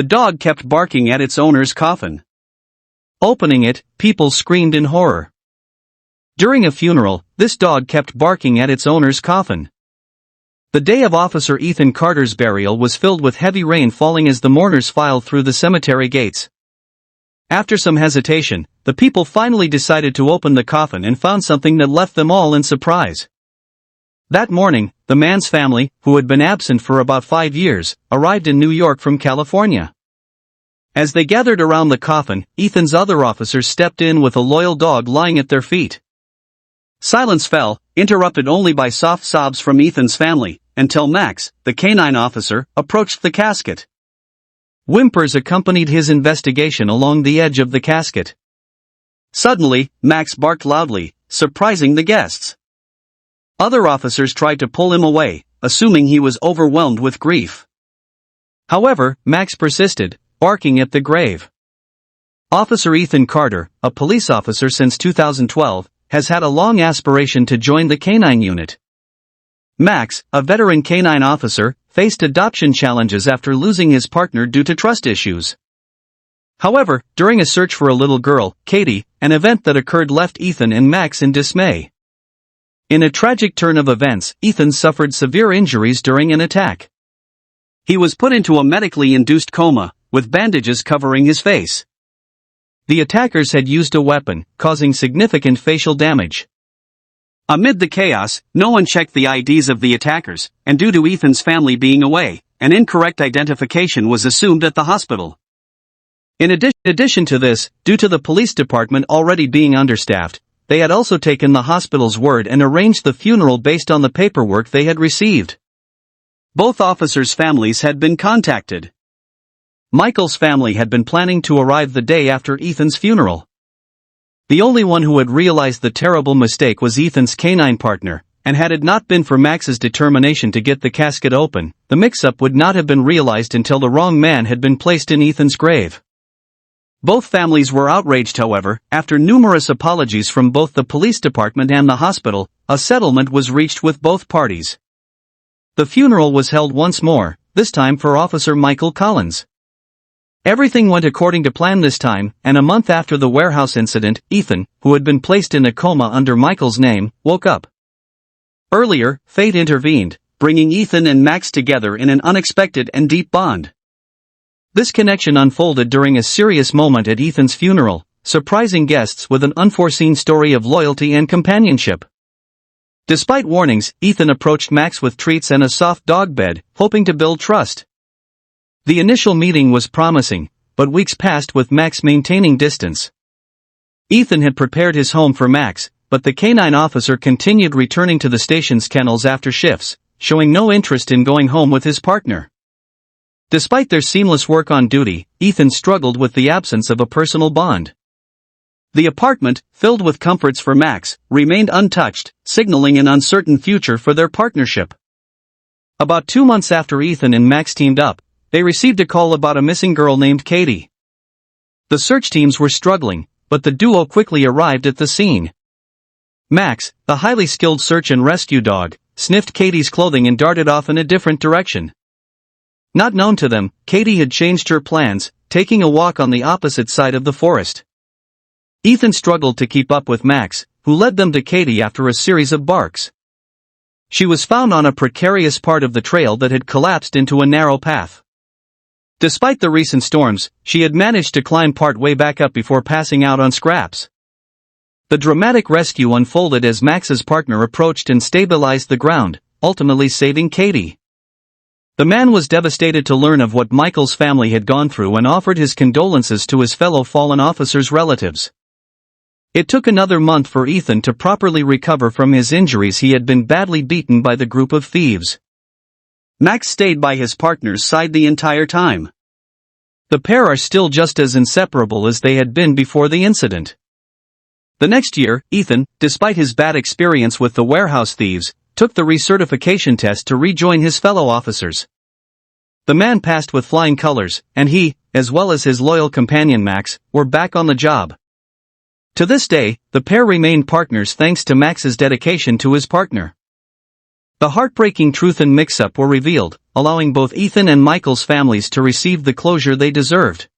The dog kept barking at its owner's coffin. Opening it, people screamed in horror. During a funeral, this dog kept barking at its owner's coffin. The day of Officer Ethan Carter's burial was filled with heavy rain falling as the mourners filed through the cemetery gates. After some hesitation, the people finally decided to open the coffin and found something that left them all in surprise. That morning, the man's family, who had been absent for about 5 years, arrived in New York from California. As they gathered around the coffin, Ethan's other officers stepped in with a loyal dog lying at their feet. Silence fell, interrupted only by soft sobs from Ethan's family, until Max, the canine officer, approached the casket. Whimpers accompanied his investigation along the edge of the casket. Suddenly, Max barked loudly, surprising the guests. Other officers tried to pull him away, assuming he was overwhelmed with grief. However, Max persisted, barking at the grave. Officer Ethan Carter, a police officer since 2012, has had a long aspiration to join the canine unit. Max, a veteran canine officer, faced adoption challenges after losing his partner due to trust issues. However, during a search for a little girl, Katie, an event that occurred left Ethan and Max in dismay. In a tragic turn of events, Ethan suffered severe injuries during an attack. He was put into a medically induced coma, with bandages covering his face. The attackers had used a weapon, causing significant facial damage. Amid the chaos, no one checked the IDs of the attackers, and due to Ethan's family being away, an incorrect identification was assumed at the hospital. In addition to this, due to the police department already being understaffed, they had also taken the hospital's word and arranged the funeral based on the paperwork they had received. Both officers' families had been contacted. Michael's family had been planning to arrive the day after Ethan's funeral. The only one who had realized the terrible mistake was Ethan's canine partner, and had it not been for Max's determination to get the casket open, the mix-up would not have been realized until the wrong man had been placed in Ethan's grave. Both families were outraged, however. After numerous apologies from both the police department and the hospital, a settlement was reached with both parties. The funeral was held once more, this time for Officer Michael Collins. Everything went according to plan this time, and a month after the warehouse incident, Ethan, who had been placed in a coma under Michael's name, woke up. Earlier, fate intervened, bringing Ethan and Max together in an unexpected and deep bond. This connection unfolded during a serious moment at Ethan's funeral, surprising guests with an unforeseen story of loyalty and companionship. Despite warnings, Ethan approached Max with treats and a soft dog bed, hoping to build trust. The initial meeting was promising, but weeks passed with Max maintaining distance. Ethan had prepared his home for Max, but the canine officer continued returning to the station's kennels after shifts, showing no interest in going home with his partner. Despite their seamless work on duty, Ethan struggled with the absence of a personal bond. The apartment, filled with comforts for Max, remained untouched, signaling an uncertain future for their partnership. About 2 months after Ethan and Max teamed up, they received a call about a missing girl named Katie. The search teams were struggling, but the duo quickly arrived at the scene. Max, the highly skilled search and rescue dog, sniffed Katie's clothing and darted off in a different direction. Not known to them, Katie had changed her plans, taking a walk on the opposite side of the forest. Ethan struggled to keep up with Max, who led them to Katie after a series of barks. She was found on a precarious part of the trail that had collapsed into a narrow path. Despite the recent storms, she had managed to climb part way back up before passing out on scraps. The dramatic rescue unfolded as Max's partner approached and stabilized the ground, ultimately saving Katie. The man was devastated to learn of what Michael's family had gone through and offered his condolences to his fellow fallen officers' relatives. It took another month for Ethan to properly recover from his injuries. He had been badly beaten by the group of thieves. Max stayed by his partner's side the entire time. The pair are still just as inseparable as they had been before the incident. The next year, Ethan, despite his bad experience with the warehouse thieves, took the recertification test to rejoin his fellow officers. The man passed with flying colors, and he, as well as his loyal companion Max, were back on the job. To this day, the pair remain partners thanks to Max's dedication to his partner. The heartbreaking truth and mix-up were revealed, allowing both Ethan and Michael's families to receive the closure they deserved.